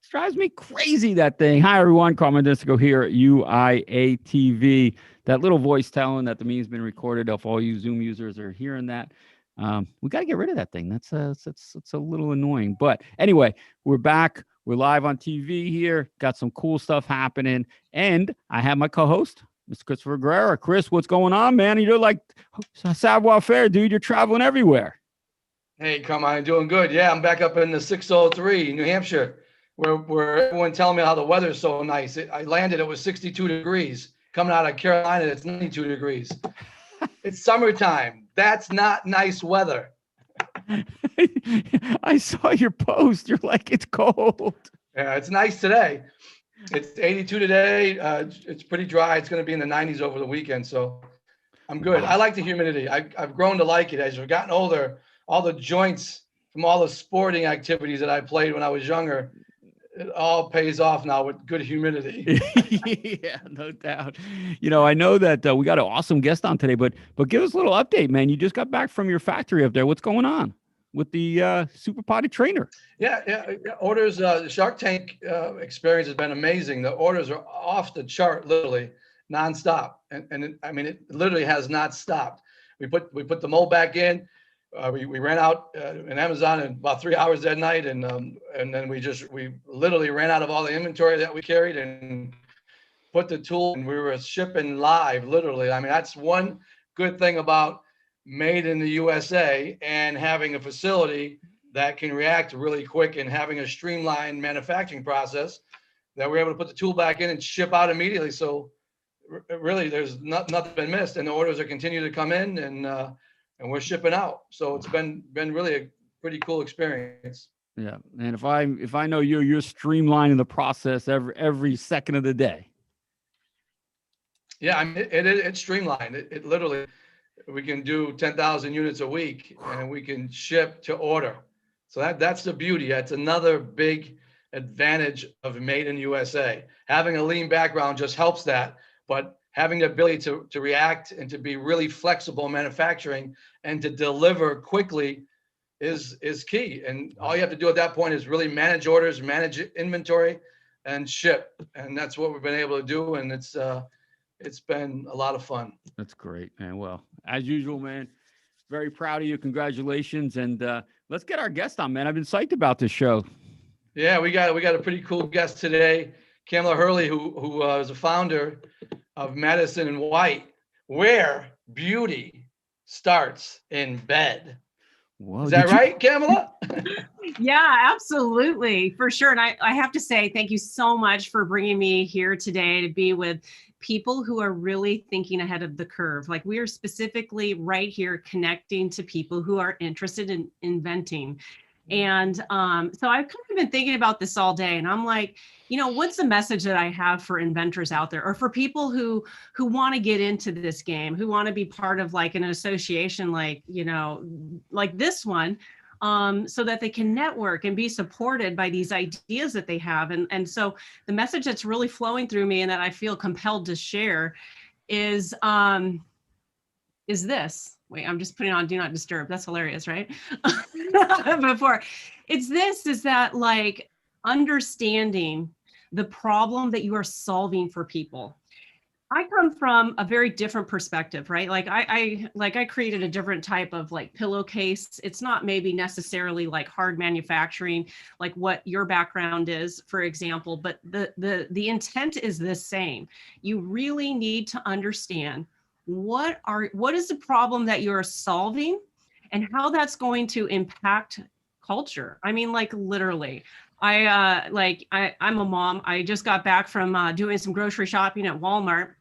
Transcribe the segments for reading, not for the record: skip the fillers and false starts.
drives me crazy, that thing. Hi, everyone. Carmine Denisco here at UIA TV. That little voice telling that the meme's been recorded. If all you Zoom users are hearing that, we got to get rid of that thing. That's a little annoying. But anyway, we're back. We're live on TV here. Got some cool stuff happening. And I have my co-host, Mr. Christopher Guerrara. Chris, what's going on, man? You're like savoir faire, dude. You're traveling everywhere. Hey, come on, doing good. Yeah, I'm back up in the 603, New Hampshire, where everyone telling me how the weather's so nice. I landed, it was 62 degrees. Coming out of Carolina, it's 92 degrees. It's summertime. That's not nice weather. I saw your post. You're like, it's cold. Yeah, it's nice today. It's 82 today. It's pretty dry. It's going to be in the 90s over the weekend, so I'm good. I like the humidity. I've grown to like it as I've gotten older. All the joints from all the sporting activities that I played when I was younger, it all pays off now with good humidity. Yeah, no doubt. You know, I know that we got an awesome guest on today, but give us a little update, man. You just got back from your factory up there. What's going on with the super potty trainer? Yeah. Orders, the Shark Tank experience has been amazing. The orders are off the chart, literally nonstop. And I mean, it literally has not stopped. We put the mold back in. We ran out in Amazon in about 3 hours that night, and then we literally ran out of all the inventory that we carried and put the tool, and we were shipping live, literally. I mean, that's one good thing about made in the USA and having a facility that can react really quick and having a streamlined manufacturing process that we're able to put the tool back in and ship out immediately. So really, there's nothing been missed, and the orders are continuing to come in, and we're shipping out. So it's been really a pretty cool experience. Yeah, and if I know you're streamlining the process every second of the day. Yeah, I mean, it's streamlined. It literally, we can do 10,000 units a week, and we can ship to order. So that's the beauty. That's another big advantage of made in USA. Having a lean background just helps that, but having the ability to react and to be really flexible in manufacturing and to deliver quickly is key. And all you have to do at that point is really manage orders, manage inventory, and ship. And that's what we've been able to do. And it's been a lot of fun. That's great, man. Well, as usual, man, very proud of you. Congratulations. And let's get our guest on, man. I've been psyched about this show. Yeah, we got a pretty cool guest today. Kamela Hurley, who is a founder of Madison and White, where beauty starts in bed. Whoa, is that right, Kamela? Yeah, absolutely, for sure. And I have to say, thank you so much for bringing me here today to be with people who are really thinking ahead of the curve. Like, we are specifically right here connecting to people who are interested in inventing. And so I've kind of been thinking about this all day, and I'm like, you know, what's the message that I have for inventors out there, or for people who want to get into this game, who want to be part of like an association, like, you know, like this one, so that they can network and be supported by these ideas that they have. And so the message that's really flowing through me and that I feel compelled to share is this. Wait, I'm just putting on Do Not Disturb. That's hilarious, right? Before, is that like understanding the problem that you are solving for people. I come from a very different perspective, right? Like I created a different type of like pillowcase. It's not maybe necessarily like hard manufacturing, like what your background is, for example, but the intent is the same. You really need to understand what is the problem that you're solving and how that's going to impact culture. I mean, like literally, I'm a mom. I just got back from doing some grocery shopping at Walmart.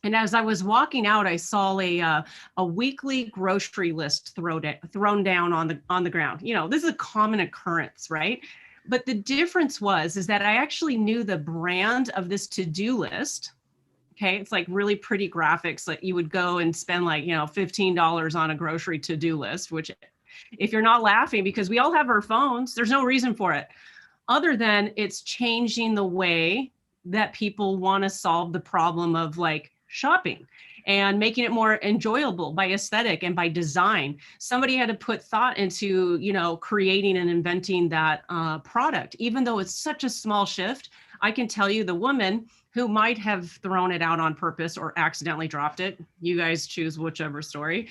And as I was walking out, I saw a weekly grocery list thrown down on the ground. You know, this is a common occurrence, right? But the difference is that I actually knew the brand of this to-do list. Okay, it's like really pretty graphics. Like you would go and spend like, you know, $15 on a grocery to-do list, which if you're not laughing, because we all have our phones, there's no reason for it other than it's changing the way that people want to solve the problem of like shopping. and making it more enjoyable by aesthetic and by design. Somebody had to put thought into, creating and inventing that product. Even though it's such a small shift, I can tell you the woman who might have thrown it out on purpose or accidentally dropped it, you guys choose whichever story.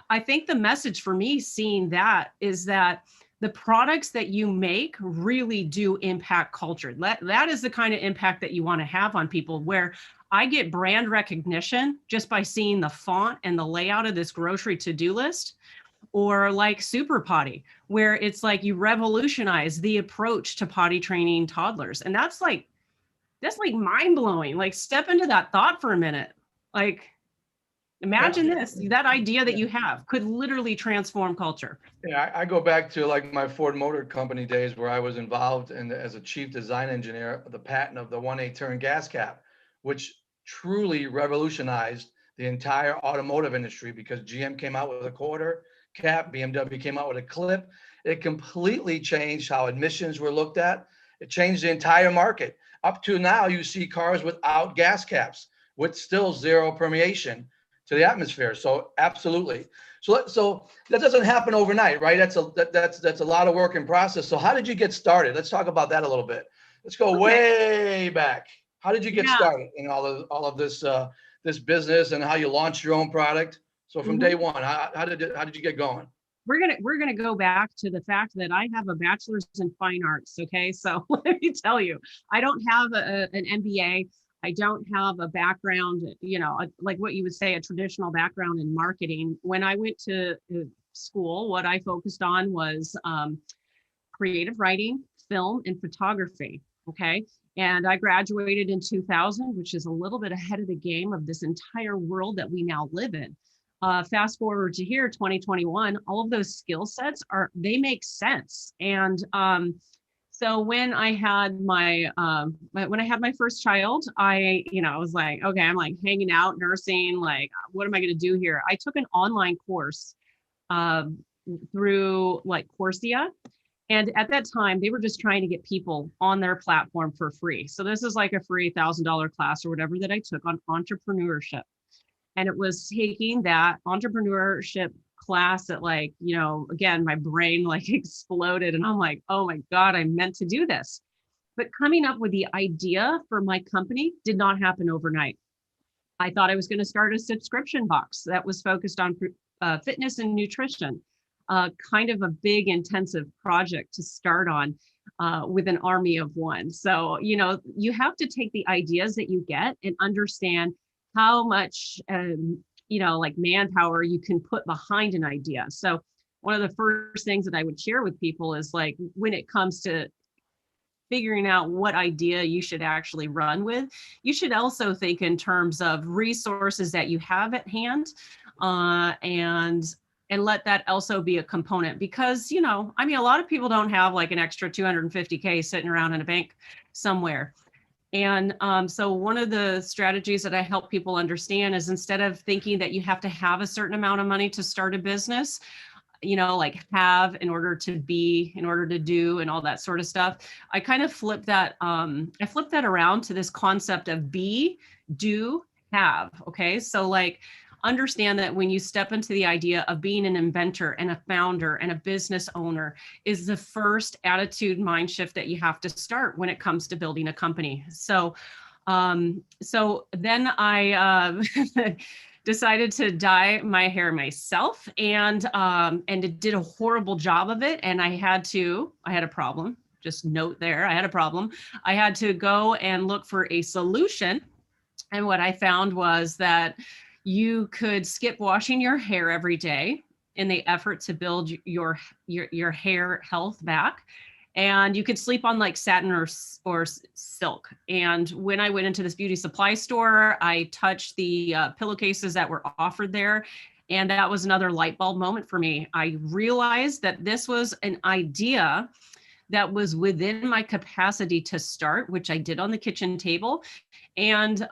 I think the message for me seeing that is that the products that you make really do impact culture. That is the kind of impact that you want to have on people, where I get brand recognition just by seeing the font and the layout of this grocery to-do list, or like Super Potty, where it's like you revolutionize the approach to potty training toddlers. And that's like mind blowing. Like, step into that thought for a minute. Like, imagine this, that idea that you have could literally transform culture. Yeah, I go back to like my Ford Motor Company days, where I was involved in, as a chief design engineer, the patent of the 1/8 turn gas cap, which truly revolutionized the entire automotive industry, because GM came out with a quarter cap, BMW came out with a clip. It completely changed how emissions were looked at. It changed the entire market. Up to now, you see cars without gas caps, with still zero permeation to the atmosphere. So absolutely. So that doesn't happen overnight, right? That's a lot of work in process. So how did you get started? Let's talk about that a little bit. Let's go way back. How did you get started in all of this this business, and how you launched your own product? So from day one, how did you get going? We're gonna go back to the fact that I have a bachelor's in fine arts. Okay, so let me tell you, I don't have an MBA. I don't have a background, like what you would say, a traditional background in marketing. When I went to school, what I focused on was creative writing, film, and photography. Okay. And I graduated in 2000, which is a little bit ahead of the game of this entire world that we now live in. Fast forward to here, 2021, all of those skill sets they make sense. And so when I had my first child, I was like, okay, I'm like hanging out, nursing, like, what am I going to do here? I took an online course through like Coursera. And at that time, they were just trying to get people on their platform for free. So this is like a free $1,000 class or whatever that I took on entrepreneurship. And it was taking that entrepreneurship class that, like, again, my brain like exploded, and I'm like, oh my God, I meant to do this. But coming up with the idea for my company did not happen overnight. I thought I was going to start a subscription box that was focused on fitness and nutrition, kind of a big intensive project to start on with an army of one. So, you have to take the ideas that you get and understand how much, like manpower you can put behind an idea. So one of the first things that I would share with people is, like, when it comes to figuring out what idea you should actually run with, you should also think in terms of resources that you have at hand, and let that also be a component, because, a lot of people don't have like an extra 250K sitting around in a bank somewhere. And so one of the strategies that I help people understand is, instead of thinking that you have to have a certain amount of money to start a business, like have in order to be, in order to do, and all that sort of stuff, I kind of flip that around to this concept of be, do, have. Okay. So like, understand that when you step into the idea of being an inventor and a founder and a business owner is the first attitude mind shift that you have to start when it comes to building a company. So then I decided to dye my hair myself, and it did a horrible job of it. And I had a problem. Just note there, I had a problem. I had to go and look for a solution. And what I found was that you could skip washing your hair every day in the effort to build your hair health back. And you could sleep on like satin or silk. And when I went into this beauty supply store, I touched the pillowcases that were offered there. And that was another light bulb moment for me. I realized that this was an idea that was within my capacity to start, which I did on the kitchen table. And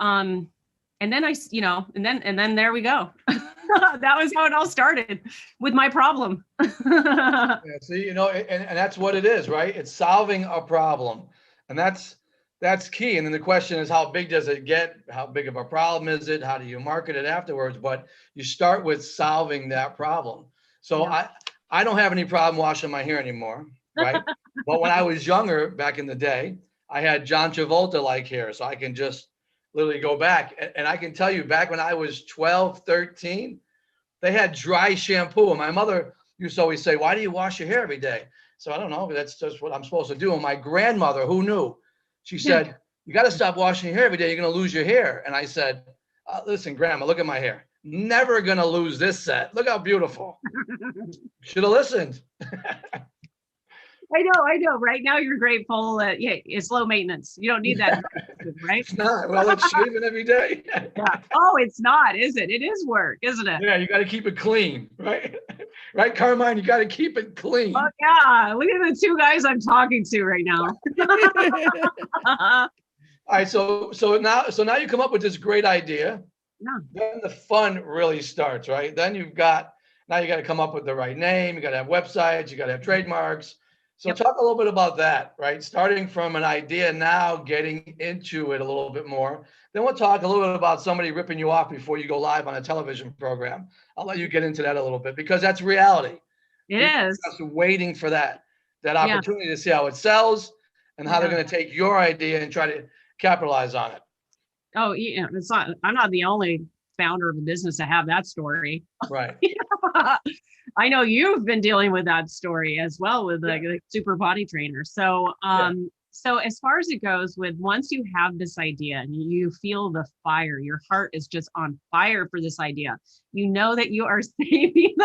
then and then there we go. That was how it all started, with my problem. Yeah, see, and that's what it is, right? It's solving a problem. And that's That's key. And then the question is, how big does it get? How big of a problem is it? How do you market it afterwards? But you start with solving that problem. So I don't have any problem washing my hair anymore, right? But when I was younger, back in the day, I had John Travolta-like hair. So I can just literally go back. And I can tell you, back when I was 12, 13, they had dry shampoo. And my mother used to always say, why do you wash your hair every day? So I don't know, that's just what I'm supposed to do. And my grandmother, who knew? She said, you got to stop washing your hair every day. You're going to lose your hair. And I said, listen, Grandma, look at my hair. Never going to lose this set. Look how beautiful. Should have listened. I know. Right now you're grateful that it's low maintenance. You don't need that, right? It's not. Well, it's shaving every day. Yeah. Oh, it's not, is it? It is work, isn't it? Yeah, you got to keep it clean, right? Right, Carmine, you got to keep it clean. Oh yeah, look at the two guys I'm talking to right now. All right, so now you come up with this great idea. Yeah. Then the fun really starts, right? Then you got to come up with the right name. You got to have websites. You got to have trademarks. So talk a little bit about that, right? Starting from an idea, now getting into it a little bit more. Then we'll talk a little bit about somebody ripping you off before you go live on a television program. I'll let you get into that a little bit because that's reality. It is. Just waiting for that opportunity to see how it sells and how they're going to take your idea and try to capitalize on it. Oh, yeah, I'm not the only founder of a business to have that story. Right. I know you've been dealing with that story as well with the super body trainer. So, so as far as it goes with once you have this idea and you feel the fire, your heart is just on fire for this idea. You know that you are saving.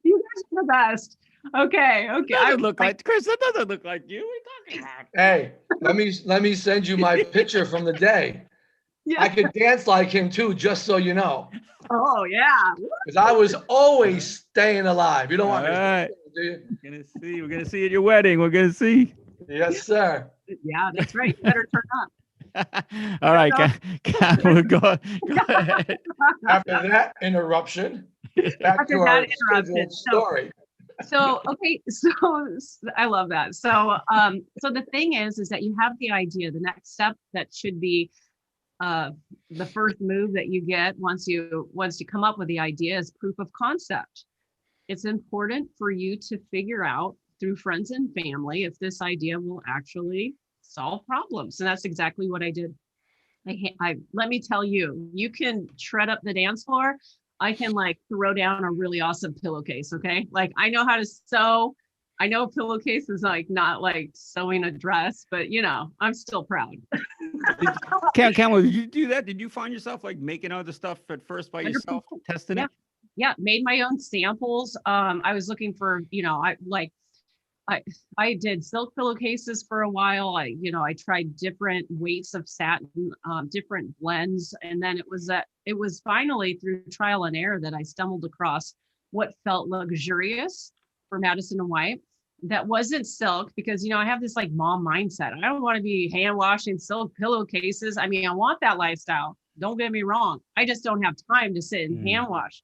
You guys are the best. Okay. I look like Chris. That doesn't look like you. What are you talking about? Hey, let me send you my picture from the day. Yeah. I could dance like him too, just so you know. Oh yeah. Because I was always staying alive. You don't want me to, do you? We're gonna see at your wedding. We're gonna see. Yes, sir. Yeah, that's right. You better turn up. All right, we'll go ahead. After that interruption, back to our story. So I love that. So the thing is that you have the idea. The next step that should be the first move that you get once you come up with the idea is proof of concept. It's important for you to figure out through friends and family if this idea will actually solve problems. And that's exactly what I did. I let me tell you, you can shred up the dance floor. I can throw down a really awesome pillowcase. Okay. I know how to sew. I know a pillowcase is not sewing a dress, but I'm still proud. Kamela, did you do that? Did you find yourself making other stuff at first by yourself, testing it? Yeah. Made my own samples. I was looking for, I did silk pillowcases for a while. I tried different weights of satin, different blends. And then it was finally through trial and error that I stumbled across what felt luxurious for Madison and White. That wasn't silk because, I have this mom mindset. I don't want to be hand washing silk pillowcases. I mean, I want that lifestyle. Don't get me wrong. I just don't have time to sit and hand wash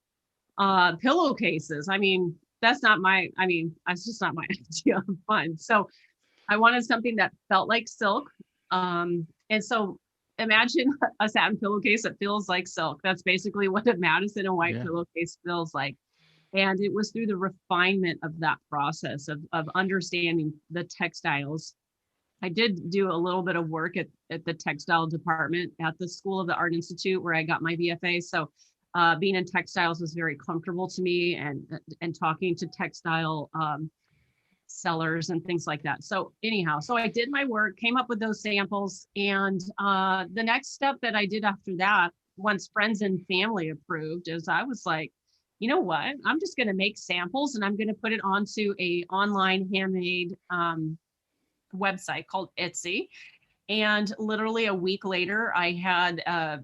pillowcases. I mean, that's just not my idea of fun. So I wanted something that felt like silk. And so imagine a satin pillowcase that feels like silk. That's basically what a Madison and White pillowcase feels like. And it was through the refinement of that process of understanding the textiles. I did do a little bit of work at the textile department at the School of the Art Institute where I got my BFA. So being in textiles was very comfortable to me and talking to textile sellers and things like that. So anyhow, so I did my work, came up with those samples. And the next step that I did after that, once friends and family approved, is I was like, you know what, I'm just going to make samples and I'm going to put it onto a online handmade website called Etsy. And literally a week later, I had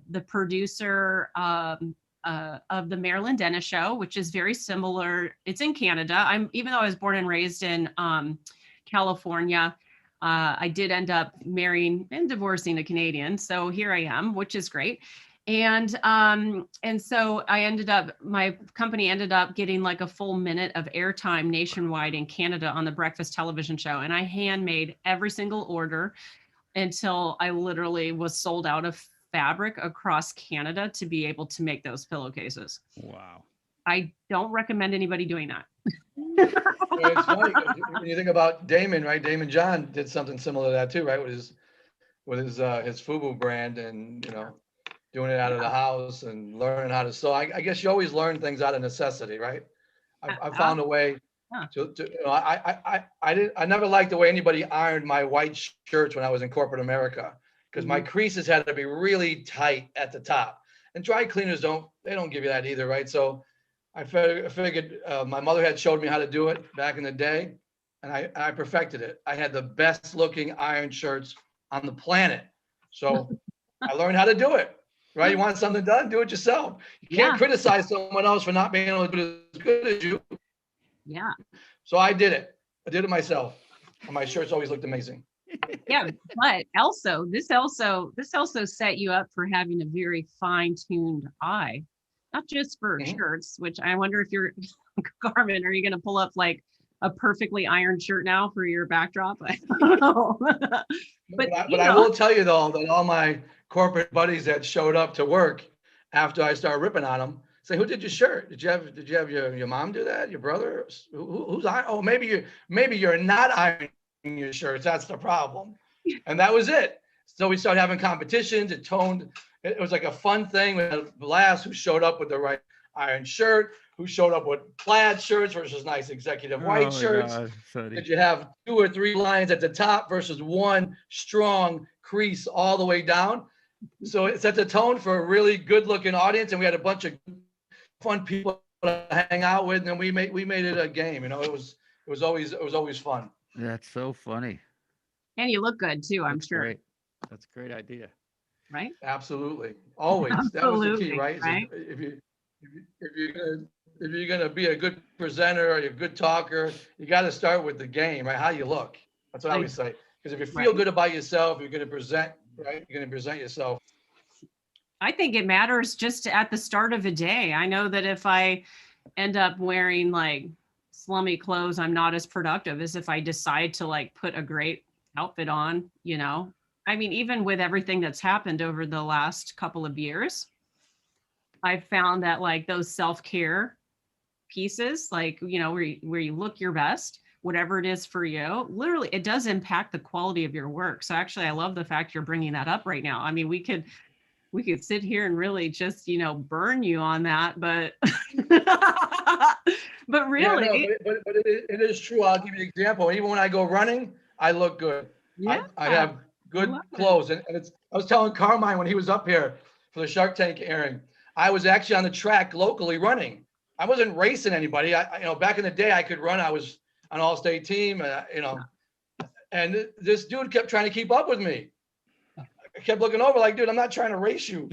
the producer of the Marilyn Denis show, which is very similar. It's in Canada. Even though I was born and raised in California, I did end up marrying and divorcing a Canadian. So here I am, which is great. And so my company ended up getting like a full minute of airtime nationwide in Canada on the breakfast television show. And I handmade every single order until I literally was sold out of fabric across Canada to be able to make those pillowcases. Wow. I don't recommend anybody doing that. It's funny when you think about Damon, right? Damon John did something similar to that too, right? His FUBU brand, and doing it out of the house and learning how to sew. I guess you always learn things out of necessity, right? I found a way to I never liked the way anybody ironed my white shirts when I was in corporate America, because my creases had to be really tight at the top, and dry cleaners don't give you that either, right? So I figured my mother had showed me how to do it back in the day, and I perfected it. I had the best looking iron shirts on the planet. So I learned how to do it, right? You want something done, do it yourself. You can't criticize someone else for not being able to do it as good as you. Yeah. So I did it. I did it myself. And my shirts always looked amazing. Yeah, but also this also set you up for having a very fine-tuned eye, not just for shirts, which I wonder if you're Carmen, are you going to pull up like a perfectly ironed shirt now for your backdrop? I don't know. but I will tell you though that all my corporate buddies that showed up to work after I started ripping on them say, "Who did your shirt? Did you have your mom do that? Your brother? Who's iron? Oh, maybe you're not ironing your shirts. That's the problem." And that was it. So we started having competitions. It was like a fun thing. We had a blast. Who showed up with the right iron shirt? Who showed up with plaid shirts versus nice executive white shirts? Did you have 2 or 3 lines at the top versus one strong crease all the way down? So it set the tone for a really good looking audience, and we had a bunch of fun people to hang out with, and we made it a game. It was always fun. That's so funny. And you look good too, I'm sure. Great. That's a great idea. Right? Absolutely. Always. That was the key, right? If you're gonna be a good presenter or a good talker, you got to start with the game, right? How you look. That's what I always say. Because if you feel good about yourself, you're gonna present, right? You're gonna present yourself. I think it matters just at the start of a day. I know that if I end up wearing like slummy clothes, I'm not as productive as if I decide to like put a great outfit on, I mean, even with everything that's happened over the last couple of years, I've found that like those self-care pieces, like, where you look your best, whatever it is for you, literally, it does impact the quality of your work. So actually, I love the fact you're bringing that up right now. I mean, we could sit here and really just, burn you on that, but but really, but it is true. I'll give you an example. Even when I go running, I look good. Yeah. I have good clothes, and I was telling Carmine when he was up here for the Shark Tank airing, I was actually on the track locally running. I wasn't racing anybody. Back in the day, I could run. I was on an all-state team, and this dude kept trying to keep up with me. I kept looking over like, dude, I'm not trying to race you.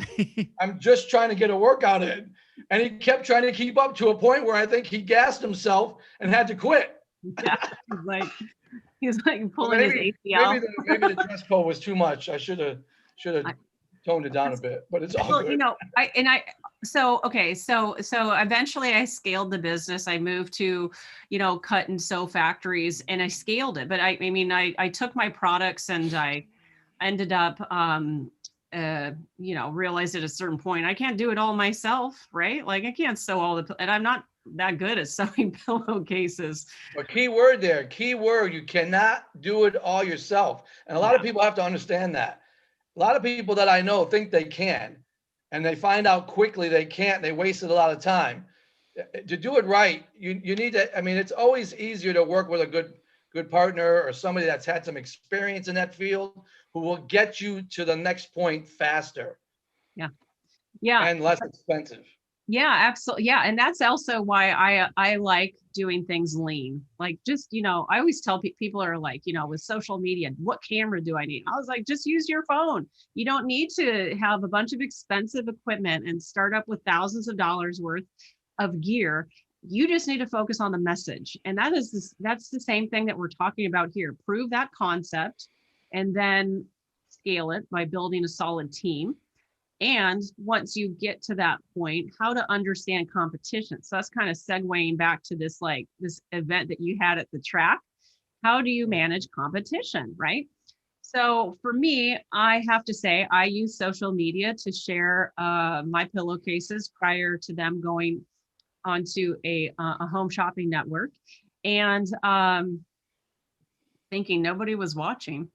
I'm just trying to get a workout in. And he kept trying to keep up to a point where I think he gassed himself and had to quit. Yeah, he's like pulling his ACL. Maybe the dress code was too much. I should have toned it down a bit, but it's all good. So eventually I scaled the business. I moved to, cut and sew factories, and I scaled it. But I took my products and I ended up, realized at a certain point, I can't do it all myself, right? Like I can't sew and I'm not that good at sewing pillowcases. But key word, you cannot do it all yourself. And a lot of people have to understand that. A lot of people that I know think they can, and they find out quickly they can't. They wasted a lot of time. To do it right, you need to, it's always easier to work with a good partner or somebody that's had some experience in that field who will get you to the next point faster. Yeah. And less expensive. Yeah, absolutely. Yeah. And that's also why I like doing things lean. Like just, I always tell people are like, with social media, what camera do I need? I was like, just use your phone. You don't need to have a bunch of expensive equipment and start up with thousands of dollars worth of gear. You just need to focus on the message. And that's the same thing that we're talking about here. Prove that concept and then scale it by building a solid team. And once you get to that point, how to understand competition. So that's kind of segueing back to this, like this event that you had at the track. How do you manage competition, right? So for me, I have to say I use social media to share my pillowcases prior to them going onto a home shopping network, and thinking nobody was watching.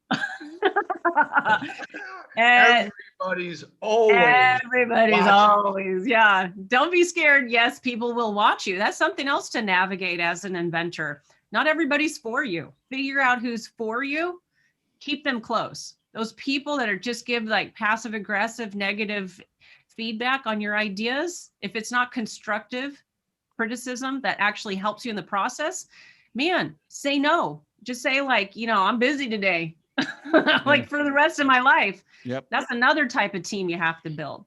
And Everybody's always everybody's watching. always, yeah. Don't be scared. Yes, people will watch you. That's something else to navigate as an inventor. Not everybody's for you. Figure out who's for you. Keep them close. Those people that are just give like passive aggressive negative feedback on your ideas, if it's not constructive criticism that actually helps you in the process, man, say no. Just say like, you know, I'm busy today. Like for the rest of my life. Yep. That's another type of team you have to build.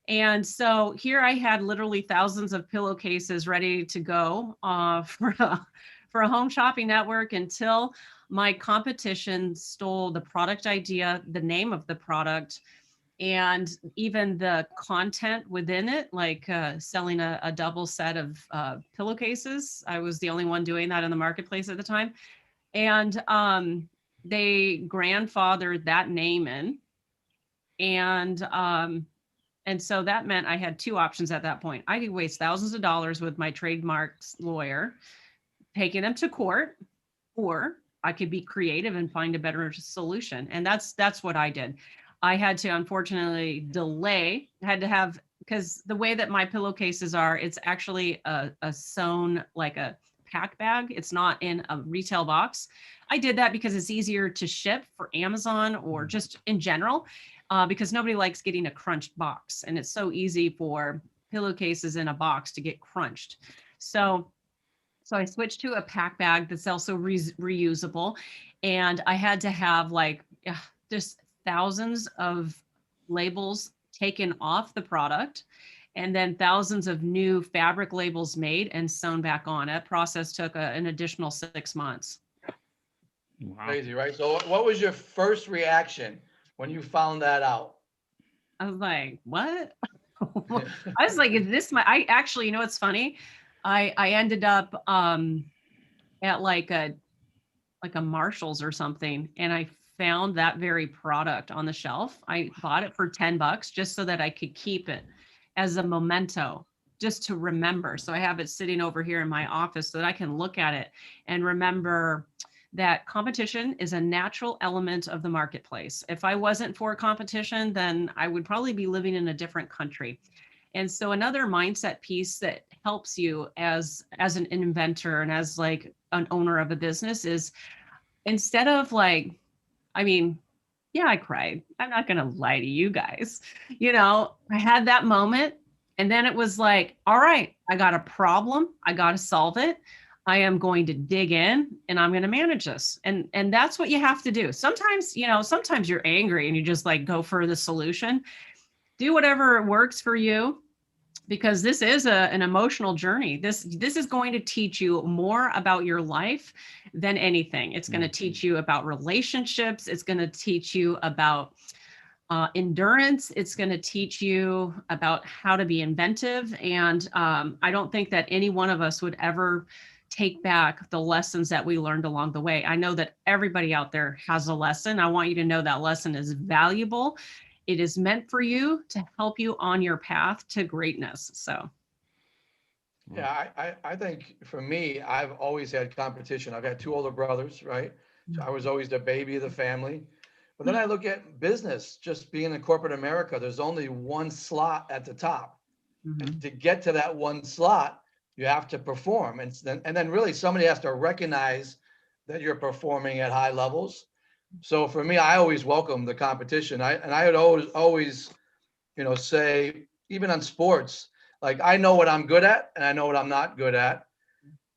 And so here I had literally thousands of pillowcases ready to go for a home shopping network until my competition stole the product idea, the name of the product, and even the content within it, like selling a double set of pillowcases. I was the only one doing that in the marketplace at the time. And they grandfathered that name in. And so that meant I had two options at that point. I could waste thousands of dollars with my trademarks lawyer, taking them to court, or I could be creative and find a better solution. And that's what I did. I had to unfortunately delay, had to have, because the way that my pillowcases are, it's actually a sewn like a pack bag. It's not in a retail box. I did that because it's easier to ship for Amazon or just in general, because nobody likes getting a crunched box. And it's so easy for pillowcases in a box to get crunched. So I switched to a pack bag that's also reusable. And I had to have like just thousands of labels taken off the product, and then thousands of new fabric labels made and sewn back on. That process took an additional 6 months. Wow. Crazy, right? So what was your first reaction when you found that out? I was like, what? I was like, is this my, I actually, you know, what's funny? I ended up at like a Marshall's or something, and I found that very product on the shelf. I bought it for $10 just so that I could keep it as a memento, just to remember. So I have it sitting over here in my office so that I can look at it and remember that competition is a natural element of the marketplace. If I wasn't for competition, then I would probably be living in a different country. And so another mindset piece that helps you as an inventor and as like an owner of a business is, instead of like, I mean, yeah, I cried. I'm not going to lie to you guys. You know, I had that moment, and then it was like, all right, I got a problem. I got to solve it. I am going to dig in and I'm going to manage this. And that's what you have to do. Sometimes, you know, sometimes you're angry and you just like go for the solution. Do whatever works for you, because this is an emotional journey. This is going to teach you more about your life than anything. It's going to teach you about relationships. It's going to teach you about endurance. It's going to teach you about how to be inventive. And I don't think that any one of us would ever take back the lessons that we learned along the way. I know that everybody out there has a lesson. I want you to know that lesson is valuable. It is meant for you to help you on your path to greatness. So. Yeah, I think for me, I've always had competition. I've had two older brothers, right? So I was always the baby of the family. But then I look at business, just being in corporate America, there's only one slot at the top. Mm-hmm. And to get to that one slot, you have to perform. And then really somebody has to recognize that you're performing at high levels. So for me, I always welcome the competition. I would always, you know, say, even on sports, like I know what I'm good at and I know what I'm not good at.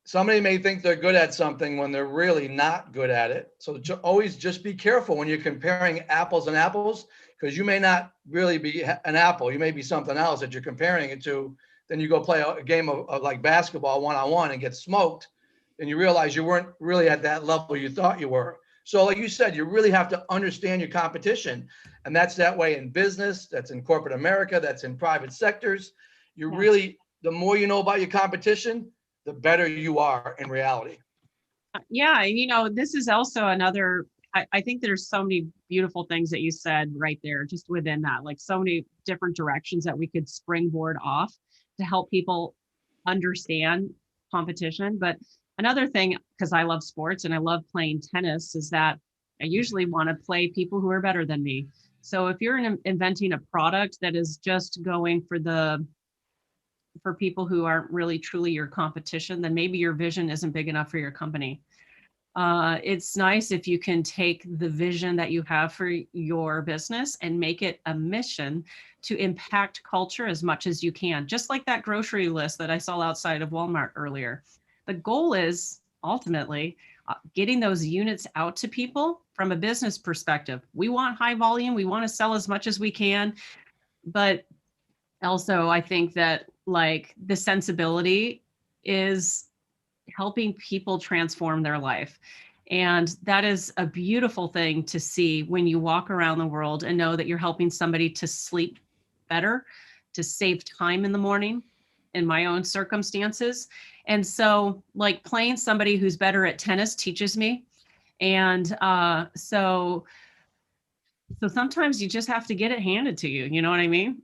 Somebody may think they're good at something when they're really not good at it. So always just be careful when you're comparing apples and apples, because you may not really be an apple. You may be something else that you're comparing it to. Then you go play a game of like basketball one-on-one and get smoked. And you realize you weren't really at that level you thought you were. So like you said, you really have to understand your competition. And that's that way in business, that's in corporate America, that's in private sectors. You Yeah. really, the more you know about your competition, the better you are in reality. Yeah, and this is also another, I think there's so many beautiful things that you said right there, just within that, like so many different directions that we could springboard off to help people understand competition. But another thing, because I love sports and I love playing tennis, is that I usually want to play people who are better than me. So if you're inventing a product that is just going for people who aren't really truly your competition, then maybe your vision isn't big enough for your company. It's nice if you can take the vision that you have for your business and make it a mission to impact culture as much as you can. Just like that grocery list that I saw outside of Walmart earlier. The goal is ultimately getting those units out to people from a business perspective. We want high volume. We want to sell as much as we can. But also, I think that like the sensibility is helping people transform their life. And that is a beautiful thing to see when you walk around the world and know that you're helping somebody to sleep better, to save time in the morning in my own circumstances. And so like playing somebody who's better at tennis teaches me. And so sometimes you just have to get it handed to you. You know what I mean?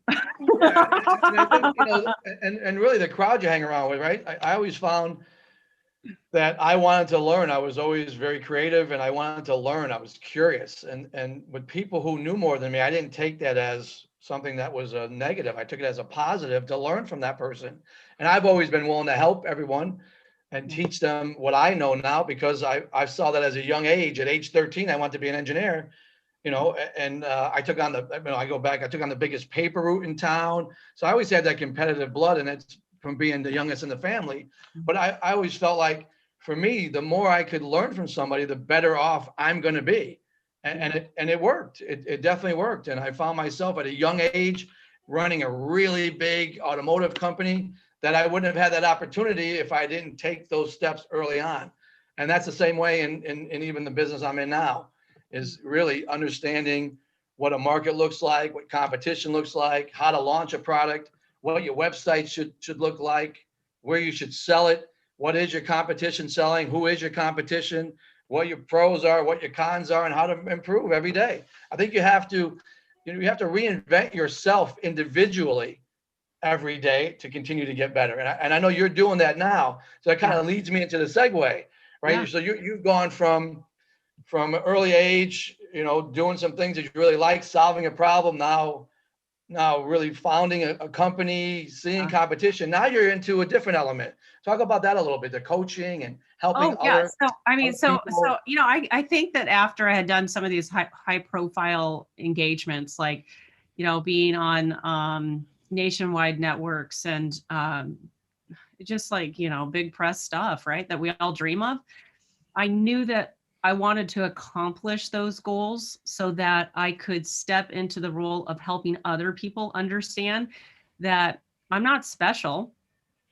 Yeah, and I think, and really the crowd you hang around with, right? I always found that I wanted to learn. I was always very creative and I wanted to learn. I was curious. And with people who knew more than me, I didn't take that as something that was a negative. I took it as a positive to learn from that person. And I've always been willing to help everyone and teach them what I know now, because I saw that as a young age. At age 13, I wanted to be an engineer, and I took on I took on the biggest paper route in town. So I always had that competitive blood, and it's from being the youngest in the family. But I always felt like, for me, the more I could learn from somebody, the better off I'm going to be. And it worked. It definitely worked. And I found myself at a young age running a really big automotive company that I wouldn't have had that opportunity if I didn't take those steps early on. And that's the same way in even the business I'm in now, is really understanding what a market looks like, what competition looks like, how to launch a product, what your website should look like, where you should sell it, what is your competition selling, who is your competition, what your pros are, what your cons are, and how to improve every day. I think you have to reinvent yourself individually every day to continue to get better. And I know you're doing that now. So that kind of leads me into the segue, right? Yeah. So you've gone from an early age, doing some things that you really like, solving a problem, now really founding a company, seeing competition. Now you're into a different element. Talk about that a little bit, the coaching and helping other. So I mean, I think that after I had done some of these high profile engagements, like, being on nationwide networks and just like, big press stuff, right, that we all dream of, I knew that I wanted to accomplish those goals so that I could step into the role of helping other people understand that I'm not special.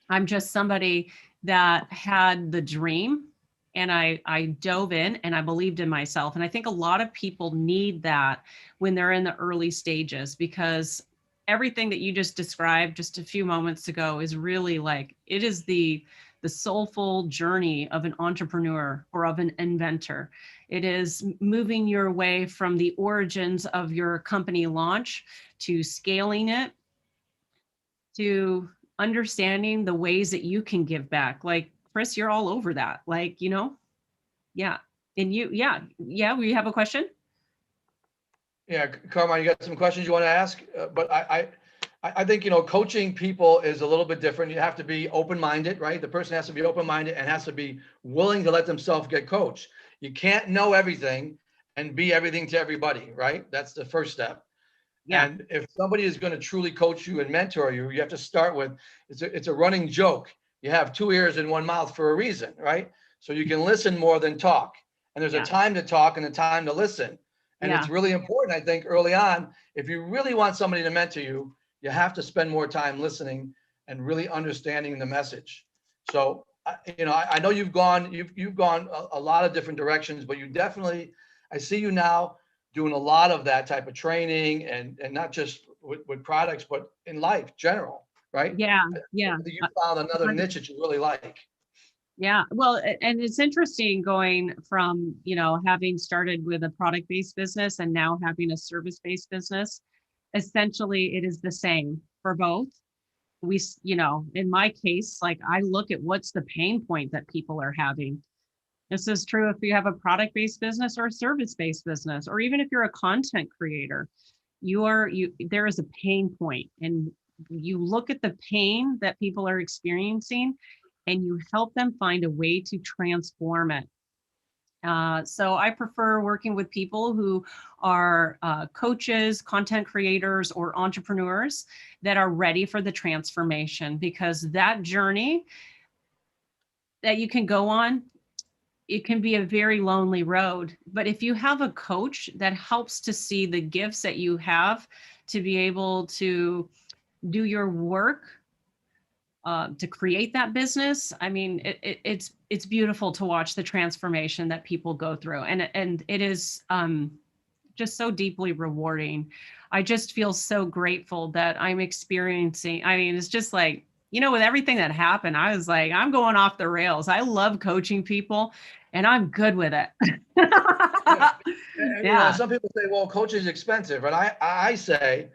I'm just somebody that had the dream, and I dove in and I believed in myself. And I think a lot of people need that when they're in the early stages, because everything that you just described just a few moments ago is really like, it is the soulful journey of an entrepreneur or of an inventor. It is moving your way from the origins of your company launch to scaling it, to understanding the ways that you can give back. Like, Chris, you're all over that. Like, yeah. And we have a question? Yeah, Carmine, you got some questions you want to ask? But I think, coaching people is a little bit different. You have to be open-minded, right? The person has to be open-minded and has to be willing to let themselves get coached. You can't know everything and be everything to everybody, right? That's the first step. Yeah. And if somebody is going to truly coach you and mentor you, you have to start with, it's a running joke. You have 2 ears and 1 mouth for a reason, right? So you can listen more than talk. And there's a time to talk and a time to listen. And it's really important, I think, early on, if you really want somebody to mentor you, you have to spend more time listening and really understanding the message. So I know you've gone a lot of different directions, but you definitely, I see you now doing a lot of that type of training, and not just with products, but in life general, right? Yeah, I yeah. think you found another niche that you really like. Yeah, well, and it's interesting going from, having started with a product-based business and now having a service-based business. Essentially, it is the same for both. In my case, like I look at what's the pain point that people are having. This is true if you have a product-based business or a service-based business, or even if you're a content creator, there is a pain point, and you look at the pain that people are experiencing and you help them find a way to transform it. So I prefer working with people who are coaches, content creators, or entrepreneurs that are ready for the transformation, because that journey that you can go on, it can be a very lonely road. But if you have a coach that helps to see the gifts that you have to be able to do your work, to create that business, I mean, it's beautiful to watch the transformation that people go through, and it is just so deeply rewarding. I just feel so grateful that I'm experiencing. I mean, it's just like, with everything that happened, I was like, I'm going off the rails. I love coaching people, and I'm good with it. Yeah. Some people say, well, coaching is expensive, and I say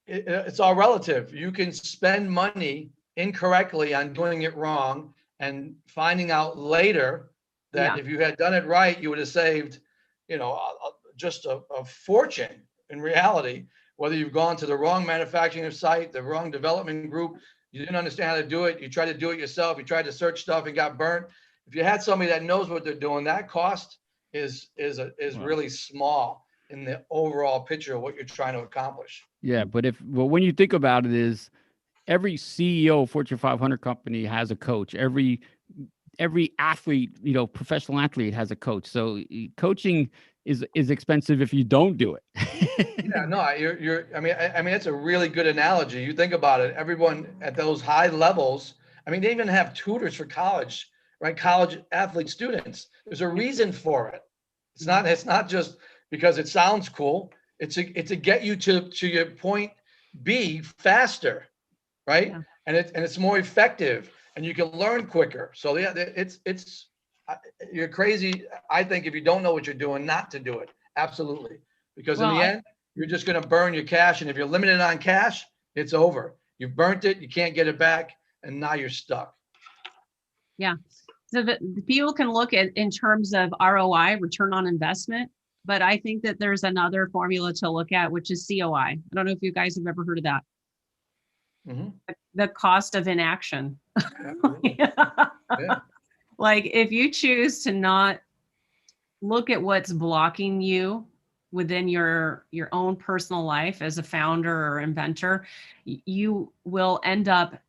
it's all relative. You can spend money incorrectly on doing it wrong and finding out later that if you had done it right, you would have saved, just a fortune in reality, whether you've gone to the wrong manufacturing site, the wrong development group, you didn't understand how to do it, you tried to do it yourself, you tried to search stuff and got burnt. If you had somebody that knows what they're doing, that cost is really small in the overall picture of what you're trying to accomplish. Yeah, but when you think about it, is every CEO of Fortune 500 company has a coach. Every athlete, professional athlete has a coach. So coaching is expensive if you don't do it. Yeah, no, I mean, it's a really good analogy. You think about it, everyone at those high levels, I mean, they even have tutors for college, right? College athlete students. There's a reason for it. It's not just because it sounds cool. It's to get you to your point B faster, right? Yeah. And it's more effective, and you can learn quicker. So yeah, you're crazy, I think, if you don't know what you're doing, not to do it. Absolutely. Because in the end, you're just going to burn your cash. And if you're limited on cash, it's over. You've burnt it. You can't get it back. And now you're stuck. Yeah. So the people can look at in terms of ROI, return on investment. But I think that there's another formula to look at, which is COI. I don't know if you guys have ever heard of that. Mm-hmm. The cost of inaction. Yeah. Like if you choose to not look at what's blocking you within your own personal life as a founder or inventor, you will end up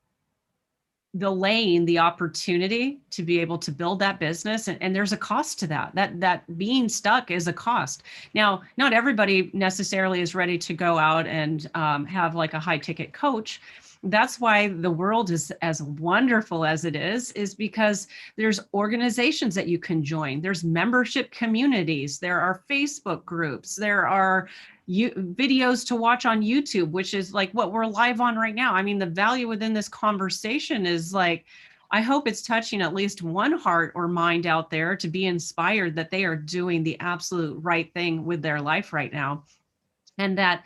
delaying the opportunity to be able to build that business. And there's a cost to that being stuck is a cost. Now, not everybody necessarily is ready to go out and have like a high ticket coach. That's why the world is as wonderful as it is because there's organizations that you can join. There's membership communities. There are Facebook groups. There are videos to watch on YouTube, which is like what we're live on right now. I mean, the value within this conversation is like, I hope it's touching at least one heart or mind out there to be inspired that they are doing the absolute right thing with their life right now. And that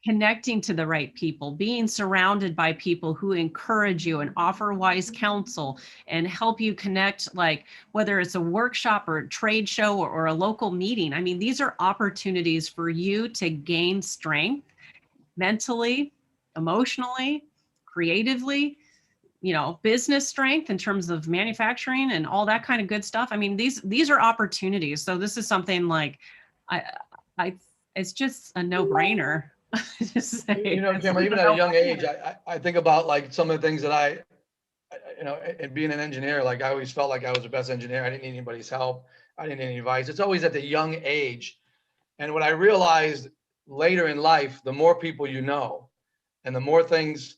connecting to the right people, being surrounded by people who encourage you and offer wise counsel and help you connect, like whether it's a workshop or a trade show or a local meeting. I mean, these are opportunities for you to gain strength mentally, emotionally, creatively, business strength in terms of manufacturing and all that kind of good stuff. I mean, these are opportunities. So this is something like, it's just a no-brainer. Kamela, even at a young age, I think about like some of the things that and being an engineer, like I always felt like I was the best engineer. I didn't need anybody's help. I didn't need any advice. It's always at the young age. And what I realized later in life, the more people you know, and the more things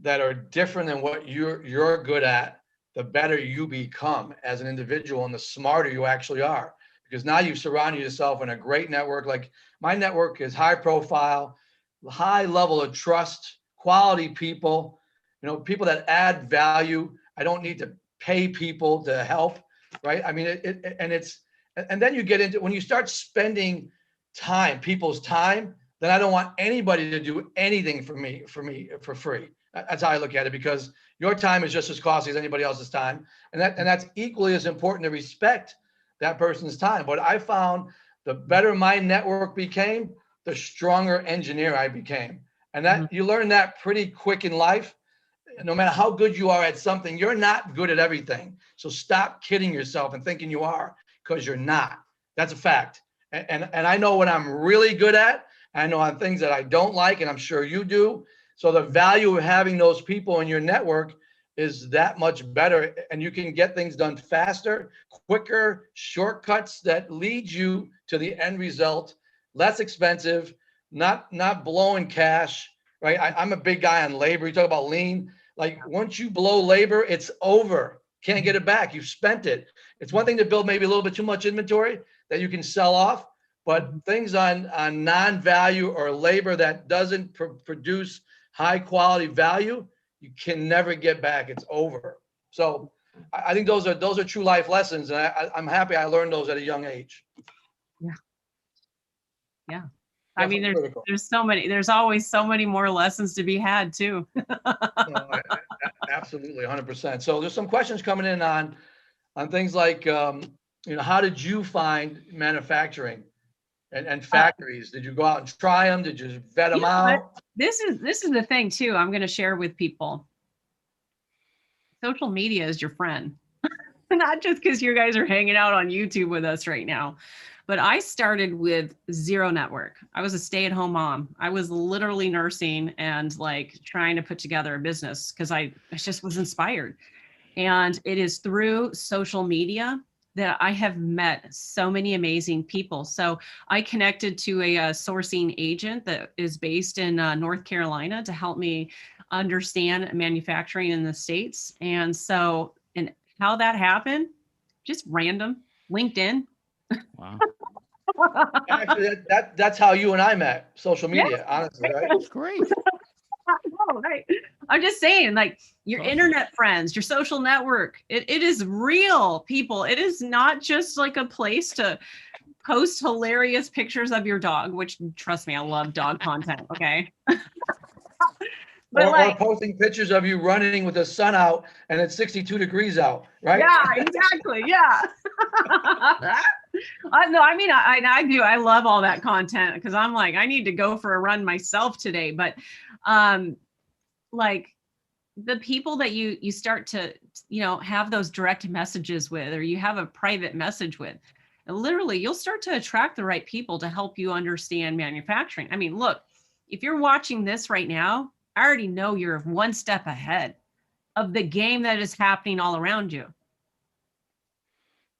that are different than what you're good at, the better you become as an individual and the smarter you actually are. Because now you've surrounded yourself in a great network. Like my network is high profile, high level of trust, quality people, you know, people that add value. I don't need to pay people to help, right? I mean, and then you get into, when you start spending time, people's time, then I don't want anybody to do anything for me for free. That's how I look at it, because your time is just as costly as anybody else's time. And that's equally as important to respect that person's time. But I found the better my network became, the stronger engineer I became. And that you learn that pretty quick in life. No matter how good you are at something, you're not good at everything. So stop kidding yourself and thinking you are, because you're not. That's a fact. And I know what I'm really good at. I know on things that I don't like, and I'm sure you do. So the value of having those people in your network is that much better, and you can get things done faster, quicker, shortcuts that lead you to the end result, less expensive, not blowing cash, right? I'm a big guy on labor. You talk about lean. Like once you blow labor, it's over. Can't get it back. You've spent it. It's one thing to build maybe a little bit too much inventory that you can sell off, but things on non-value or labor that doesn't produce high quality value, you can never get back. It's over. So I think those are true life lessons, and I'm happy I learned those at a young age. Yeah. I mean, there's so many. There's always so many more lessons to be had too. No, absolutely, 100%. So there's some questions coming in on things like, how did you find manufacturing and factories? Did you go out and try them? Did you vet them out? This is the thing too. I'm going to share with people. Social media is your friend, not just because you guys are hanging out on YouTube with us right now. But I started with zero network. I was a stay-at-home mom. I was literally nursing and like trying to put together a business because I just was inspired. And it is through social media that I have met so many amazing people. So I connected to a sourcing agent that is based in North Carolina to help me understand manufacturing in the States. And so, and how that happened, just random, LinkedIn. Wow. Actually, that's how you and I met, social media, honestly, right? That's great. Oh, right. I'm just saying, like your internet friends, your social network, it is real, people. It is not just like a place to post hilarious pictures of your dog, which trust me, I love dog content. Okay. But or posting pictures of you running with the sun out and it's 62 degrees out, right? Yeah, exactly. Yeah. No, I mean, I do. I love all that content because I'm like, I need to go for a run myself today. But like the people that you start to, have those direct messages with, or you have a private message with, and literally you'll start to attract the right people to help you understand manufacturing. I mean, look, if you're watching this right now, I already know you're one step ahead of the game that is happening all around you.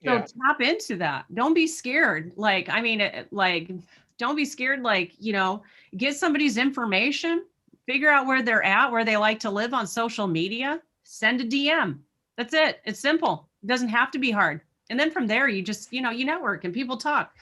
So tap into that. Don't be scared. Like, I mean, don't be scared. Like, get somebody's information, figure out where they're at, where they like to live on social media, send a DM. That's it. It's simple. It doesn't have to be hard. And then from there, you just, you network and people talk.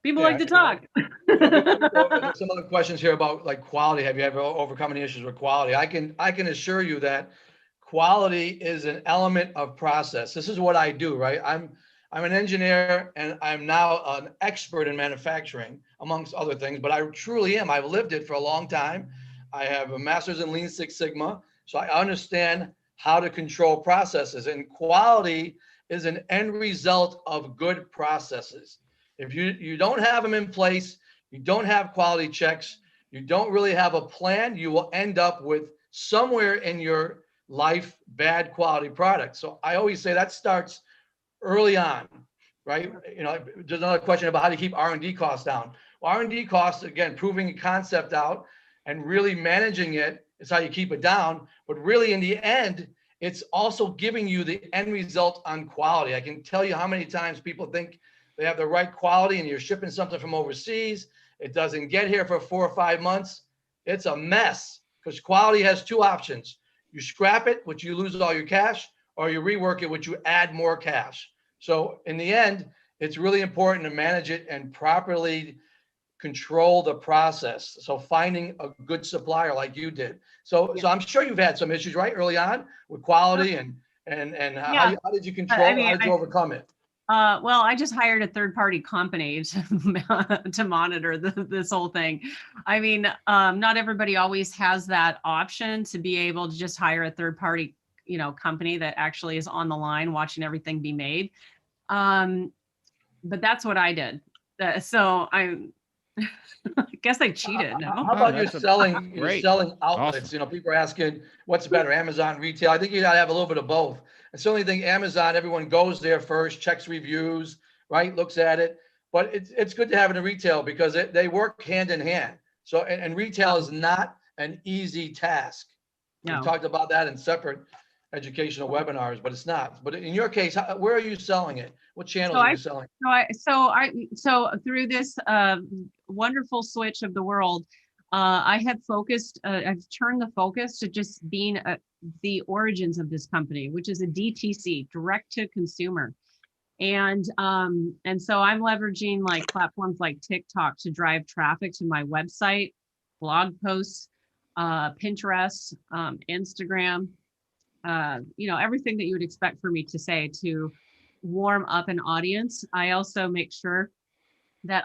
People like to talk. There's some other questions here about like quality. Have you ever overcome any issues with quality? I can assure you that quality is an element of process. This is what I do, right? I'm an engineer and I'm now an expert in manufacturing, amongst other things, but I truly am. I've lived it for a long time. I have a master's in Lean Six Sigma, so I understand how to control processes, and quality is an end result of good processes. If you don't have them in place, you don't have quality checks, you don't really have a plan, you will end up with somewhere in your life bad quality products. So I always say that starts early on, right? There's another question about how to keep R&D costs down. Well, R&D costs, again, proving a concept out and really managing it is how you keep it down. But really in the end, it's also giving you the end result on quality. I can tell you how many times people think they have the right quality and you're shipping something from overseas. It doesn't get here for 4 or 5 months. It's a mess because quality has two options. You scrap it, which you lose all your cash, or you rework it, which you add more cash. So in the end, it's really important to manage it and properly control the process. So finding a good supplier like you did. So I'm sure you've had some issues, right, early on with quality and how did you control? How did you overcome it? Well, I just hired a third-party company to monitor this whole thing. I mean, not everybody always has that option to be able to just hire a third-party, company that actually is on the line watching everything be made. But that's what I did. So I guess I cheated. No? How about you're selling outlets? Awesome. People are asking what's better, Amazon, retail. I think you gotta have a little bit of both. I certainly think Amazon, everyone goes there first, checks reviews, right? Looks at it. But it's good to have it in retail because they work hand in hand. So, and retail is not an easy task. No. We talked about that in separate educational webinars, but it's not. But in your case, where are you selling it? What channels are you selling? So through this wonderful switch of the world, I have focused, I've turned the focus to just being the origins of this company, which is a DTC, direct to consumer. And so I'm leveraging like platforms like TikTok to drive traffic to my website, blog posts, Pinterest, Instagram, everything that you would expect for me to say to warm up an audience. I also make sure that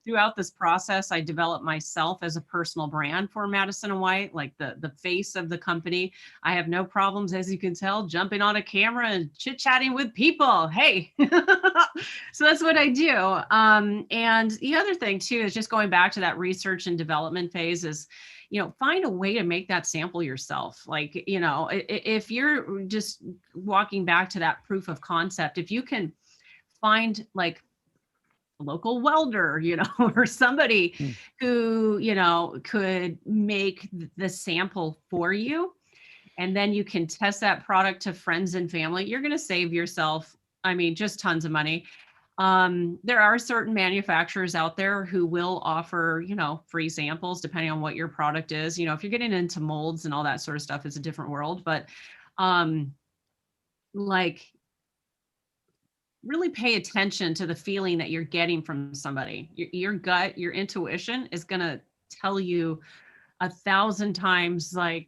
throughout this process, I develop myself as a personal brand for Madison and White, like the face of the company. I have no problems, as you can tell, jumping on a camera and chit-chatting with people. Hey, so that's what I do. And the other thing too, is just going back to that research and development phase is, find a way to make that sample yourself. Like, if you're just walking back to that proof of concept, if you can find like a local welder, or somebody who, could make the sample for you, and then you can test that product to friends and family, you're going to save yourself, just tons of money. There are certain manufacturers out there who will offer, free samples depending on what your product is. If you're getting into molds and all that sort of stuff, it's a different world. But really pay attention to the feeling that you're getting from somebody. Your gut, your intuition is going to tell you 1,000 times like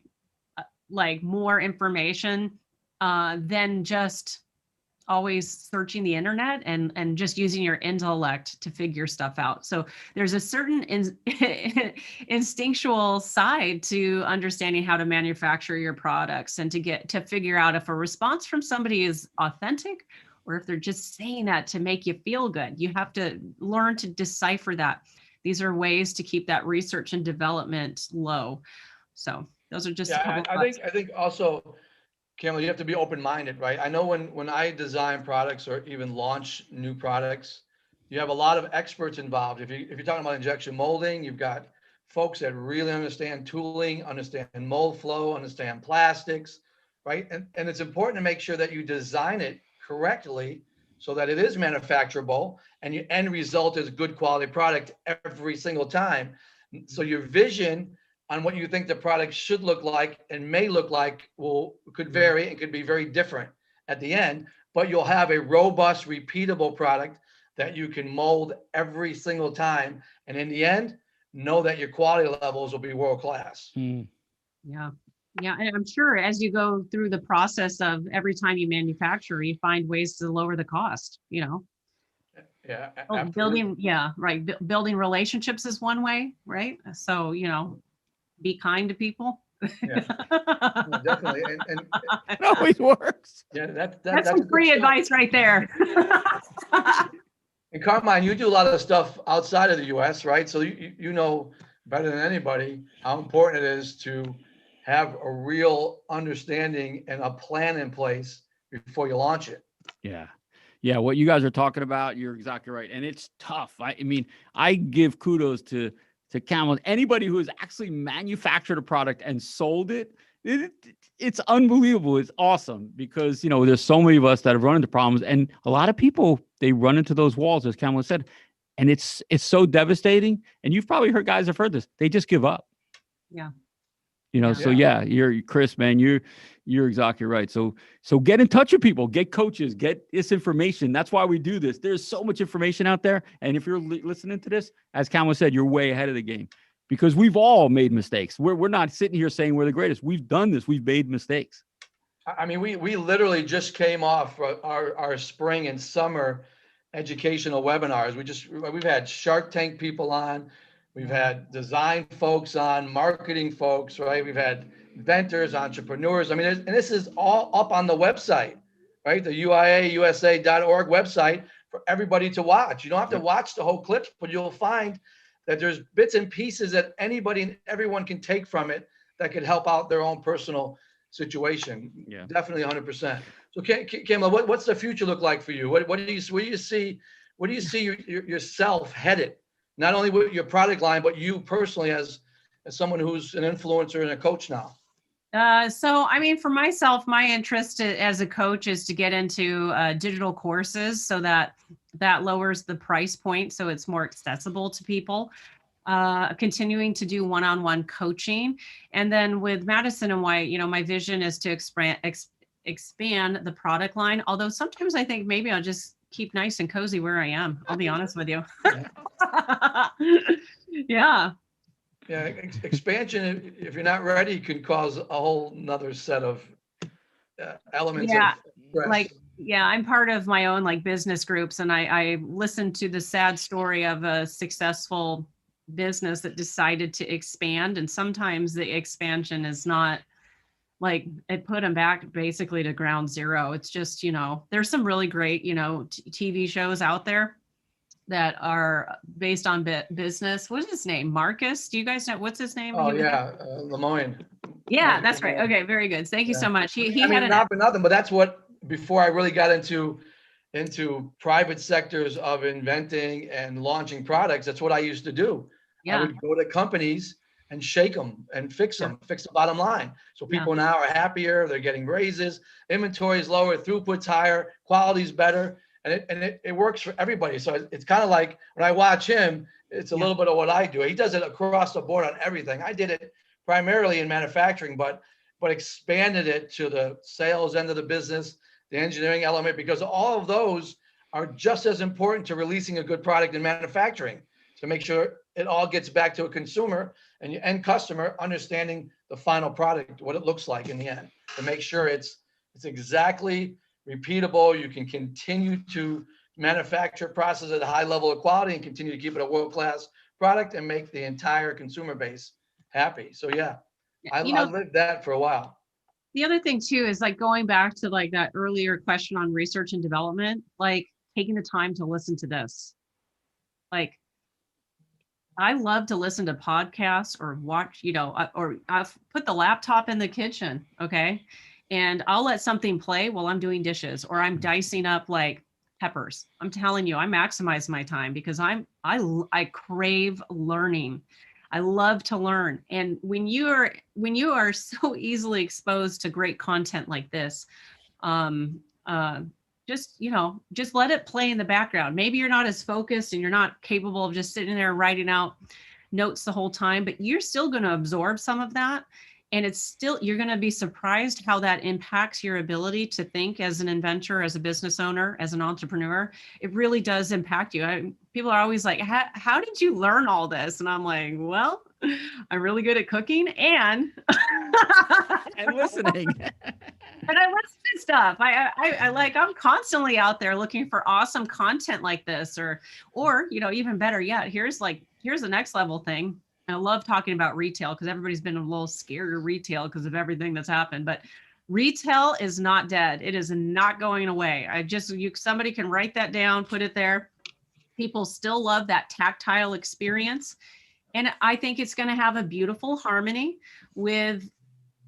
more information than just always searching the internet and just using your intellect to figure stuff out. So there's a certain instinctual side to understanding how to manufacture your products and to figure out if a response from somebody is authentic or if they're just saying that to make you feel good. You have to learn to decipher that. These are ways to keep that research and development low. So those are just a couple I think also, Kamela, you have to be open-minded, right? I know when I design products or even launch new products, you have a lot of experts involved. If you're talking about injection molding, you've got folks that really understand tooling, understand mold flow, understand plastics, right? And it's important to make sure that you design it correctly so that it is manufacturable and your end result is a good quality product every single time. So your vision on what you think the product should look like and may look like could vary and could be very different at the end, but you'll have a robust, repeatable product that you can mold every single time. And in the end, know that your quality levels will be world-class. Yeah, and I'm sure as you go through the process of every time you manufacture, you find ways to lower the cost, Yeah, absolutely. Building relationships is one way, right? So, be kind to people. Yeah, definitely. And It always works. yeah, that's some free advice right there. And Carmine, you do a lot of stuff outside of the US, right? So you know better than anybody how important it is to have a real understanding and a plan in place before you launch it. Yeah. What you guys are talking about, you're exactly right. And it's tough. I give kudos to Kamela. Anybody who has actually manufactured a product and sold it, it's unbelievable. It's awesome because, there's so many of us that have run into problems, and a lot of people, they run into those walls, as Kamela said, and it's so devastating. And you've probably heard guys have heard this. They just give up. Yeah. You know, so yeah, you're Chris, man, you're exactly right. So get in touch with people, get coaches, get this information. That's why we do this. There's so much information out there. And if you're listening to this, as Kamela said, you're way ahead of the game because we've all made mistakes. We're not sitting here saying we're the greatest. We've done this. We've made mistakes. I mean, we literally just came off our spring and summer educational webinars. We've had Shark Tank people on, we've had design folks on, marketing folks, right? We've had inventors, entrepreneurs. I mean, and this is all up on the website, right? The UIAUSA.org website for everybody to watch. You don't have to watch the whole clips, but you'll find that there's bits and pieces that anybody and everyone can take from it that could help out their own personal situation. Yeah, definitely 100%. So Kamela, what's the future look like for you? What do you see yourself headed? Not only with your product line, but you personally as someone who's an influencer and a coach now. So, I mean, for myself, my interest as a coach is to get into digital courses so that lowers the price point. So it's more accessible to people. Continuing to do one-on-one coaching. And then with Madison and White, my vision is to expand the product line. Although sometimes I think maybe I'll just keep nice and cozy where I am. I'll be honest with you. Yeah. Yeah. Expansion, if you're not ready, can cause a whole nother set of elements. Yeah. I'm part of my own business groups. And I listened to the sad story of a successful business that decided to expand. And sometimes the expansion is not it put them back basically to ground zero. It's just, there's some really great, TV shows out there that are based on business. What's his name? Marcus? Do you guys know what's his name? Oh yeah. Lemoyne. Yeah, that's right. Okay. Very good. Thank you so much. He had not for nothing, but that's what, before I really got into private sectors of inventing and launching products, that's what I used to do. Yeah. I would go to companies and shake them and fix them, fix the bottom line. So people now are happier, they're getting raises, inventory is lower, throughput's higher, quality's better, and it works for everybody. So it's kind of like when I watch him, it's a little bit of what I do. He does it across the board on everything. I did it primarily in manufacturing, but expanded it to the sales end of the business, the engineering element, because all of those are just as important to releasing a good product in manufacturing, to make sure it all gets back to a consumer and your end customer understanding the final product, what it looks like in the end, to make sure it's exactly repeatable. You can continue to manufacture process at a high level of quality and continue to keep it a world-class product and make the entire consumer base happy. So I lived that for a while. The other thing too is going back to that earlier question on research and development, taking the time to listen to this. I love to listen to podcasts or watch, or I've put the laptop in the kitchen, okay? And I'll let something play while I'm doing dishes or I'm dicing up peppers. I'm telling you, I maximize my time because I crave learning. I love to learn. And when you are so easily exposed to great content like this, just let it play in the background. Maybe you're not as focused and you're not capable of just sitting there writing out notes the whole time, but you're still going to absorb some of that. And you're going to be surprised how that impacts your ability to think as an inventor, as a business owner, as an entrepreneur. It really does impact you. People are always like, how did you learn all this? And I'm like, well, I'm really good at cooking and and listening. And I listen to stuff. I'm constantly out there looking for awesome content like this, or even better yet, here's the next level thing. I love talking about retail because everybody's been a little scared of retail because of everything that's happened, but retail is not dead. It is not going away. Somebody can write that down, put it there. People still love that tactile experience. And I think it's going to have a beautiful harmony with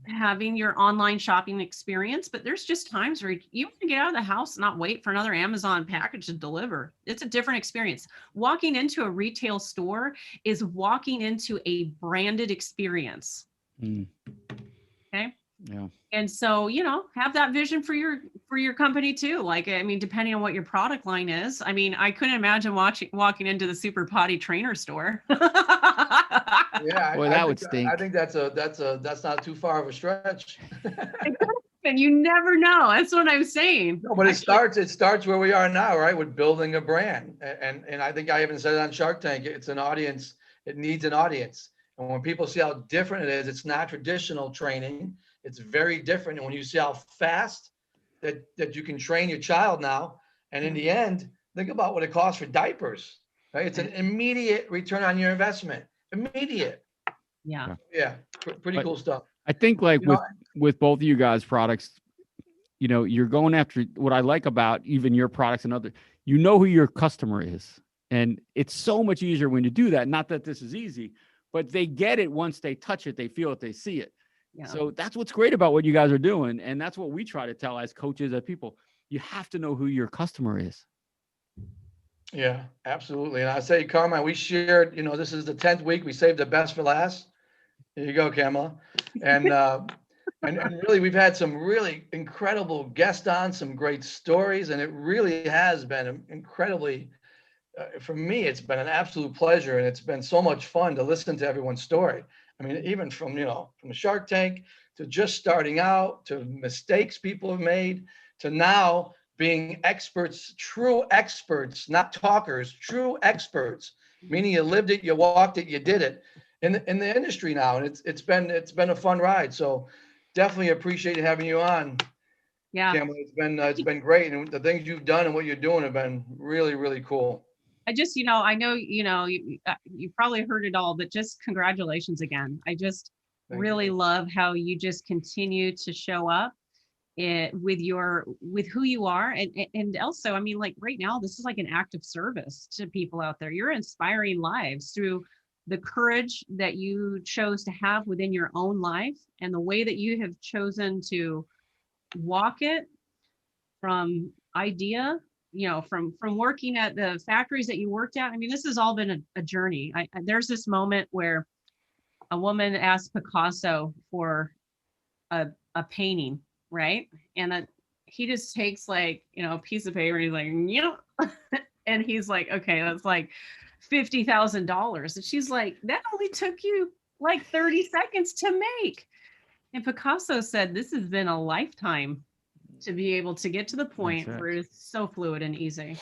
having your online shopping experience, but there's just times where you want to get out of the house and not wait for another Amazon package to deliver. It's a different experience. Walking into a retail store is walking into a branded experience. Okay. Yeah. And so, have that vision for your company too. Depending on what your product line is. I couldn't imagine walking into the Super Potty Trainer store. Yeah, Boy, that would stink. I think that's not too far of a stretch. And you never know. That's what I'm saying. No, but it starts where we are now, right? With building a brand. And I think I even said it on Shark Tank, it's an audience, it needs an audience. And when people see how different it is, it's not traditional training. It's very different. And when you see how fast that you can train your child now, and in the end, think about what it costs for diapers, right? It's an immediate return on your investment. Immediate. Yeah. Yeah. Pretty cool stuff. I think like You know, with both of you guys' products, you know, you're going after what I like about even your products and other, you know who your customer is. And it's so much easier when you do that. Not that this is easy, but they get it once they touch it, they feel it, they see it. Yeah. So that's what's great about what you guys are doing. And that's what we try to tell as coaches, as people. You have to know who your customer is. Yeah, absolutely. And I say, Carmine, we shared, you know, this is the 10th week. We saved the best for last. Here you go, Kamela. And really, we've had some really incredible guests on, some great stories, and it really has been incredibly, for me, it's been an absolute pleasure, and it's been so much fun to listen to everyone's story. I mean, even from the Shark Tank to just starting out, to mistakes people have made, to now being experts, true experts, not talkers, true experts, meaning you lived it, you walked it, you did it in the industry now. And it's been a fun ride. So definitely appreciate having you on. Yeah. Kamela, it's been great. And the things you've done and what you're doing have been really, really cool. I just, I know, you probably heard it all, but just congratulations again. I just really love how you just continue to show up with who you are. And also, I mean, like right now, this is like an act of service to people out there. You're inspiring lives through the courage that you chose to have within your own life and the way that you have chosen to walk it from idea, from working at the factories that you worked at. I mean, this has all been a journey. There's this moment where a woman asked Picasso for a painting, right? And he just takes like, a piece of paper and he's like, and he's like, okay, that's like $50,000. And she's like, that only took you like 30 seconds to make. And Picasso said, this has been a lifetime to be able to get to the point where it's so fluid and easy.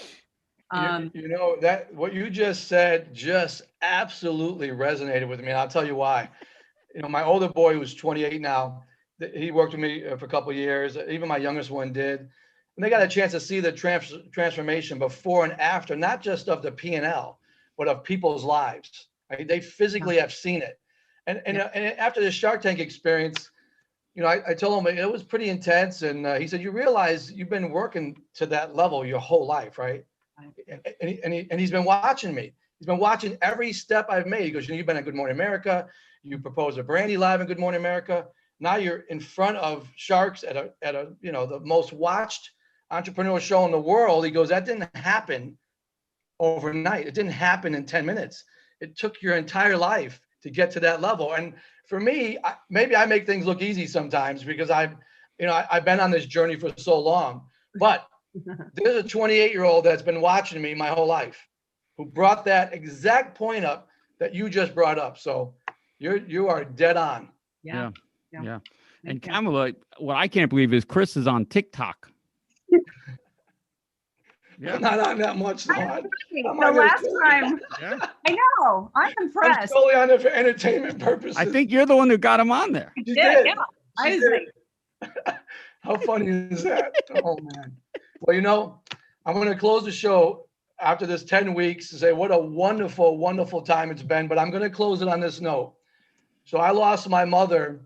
That what you just said just absolutely resonated with me. And I'll tell you why. My older boy, who's 28 now, he worked with me for a couple of years. Even my youngest one did. And they got a chance to see the transformation before and after, not just of the P&L, but of people's lives. Right? They physically have seen it. And after the Shark Tank experience, I told him it was pretty intense. And he said, you realize you've been working to that level your whole life, right? And he's been watching me. He's been watching every step I've made. He goes, you've been at Good Morning America. You proposed a Brandy live in Good Morning America. Now you're in front of sharks at a the most watched entrepreneurial show in the world. He goes, that didn't happen overnight. It didn't happen in 10 minutes. It took your entire life to get to that level. And for me, maybe I make things look easy sometimes because I've been on this journey for so long. But there's a 28-year-old that's been watching me my whole life, who brought that exact point up that you just brought up. So you are dead on. Yeah. And Kamela, what I can't believe is Chris is on TikTok. I'm not on that much. The last time, I know, I'm impressed. I'm totally on it for entertainment purposes. I think you're the one who got him on there. You did. Yeah. I was like, how funny is that? Oh man. Well, I'm going to close the show after this 10 weeks to say what a wonderful, wonderful time it's been. But I'm going to close it on this note. So I lost my mother.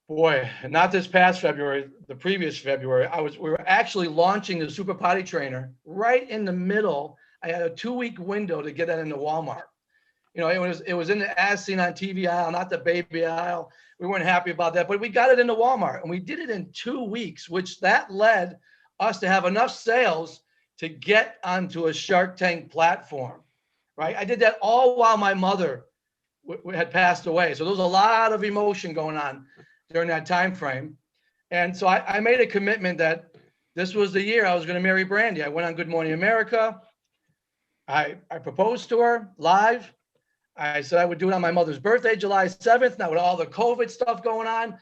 Boy, not this past February, the previous February. We were actually launching the Super Potty Trainer right in the middle. I had a 2-week window to get that into Walmart. It was in the as seen on TV aisle, not the baby aisle. We weren't happy about that, but we got it into Walmart, and we did it in 2 weeks, which that led us to have enough sales to get onto a Shark Tank platform, right? I did that all while my mother had passed away. So there was a lot of emotion going on during that time frame. And so I made a commitment that this was the year I was going to marry Brandy. I went on Good Morning America. I proposed to her live. I said I would do it on my mother's birthday, July 7th. Now with all the COVID stuff going on,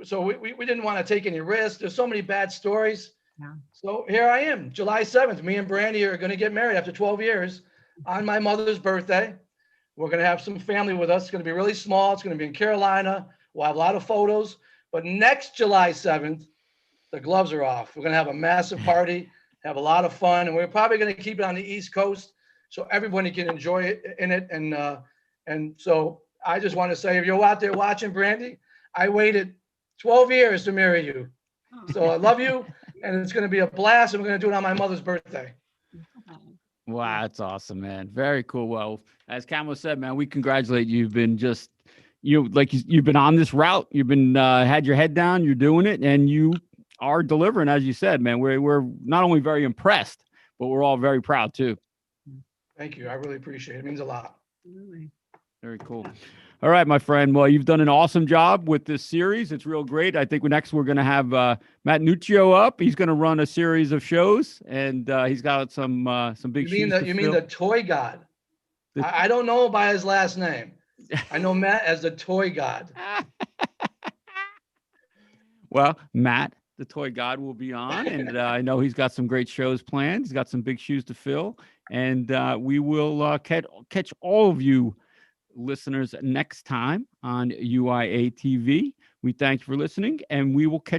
so we didn't want to take any risks. There's so many bad stories. Yeah. So here I am, July 7th. Me and Brandy are going to get married after 12 years on my mother's birthday. We're going to have some family with us. It's going to be really small. It's going to be in Carolina. We'll have a lot of photos. But next July 7th, the gloves are off. We're going to have a massive party, have a lot of fun, and we're probably going to keep it on the East Coast so everybody can enjoy it in it. And so I just want to say, if you're out there watching, Brandy, I waited 12 years to marry you. So I love you, and it's going to be a blast, and we're going to do it on my mother's birthday. Wow, that's awesome, man. Very cool. Well, as Kamela said, man, we congratulate you. You've been just, you've been on this route. You've been had your head down. You're doing it, and you are delivering, as you said, man. We're not only very impressed, but we're all very proud too. Thank you. I really appreciate it. It means a lot. Absolutely. Very cool. All right, my friend. Well, you've done an awesome job with this series. It's real great. I think next we're going to have Matt Nuccio up. He's going to run a series of shows, and he's got some big shoes to fill. You mean the toy god? I don't know by his last name. I know Matt as the toy god. Well, Matt, the toy god, will be on, and I know he's got some great shows planned. He's got some big shoes to fill, and we will catch all of you listeners next time on UIA TV. We thank you for listening, and we will catch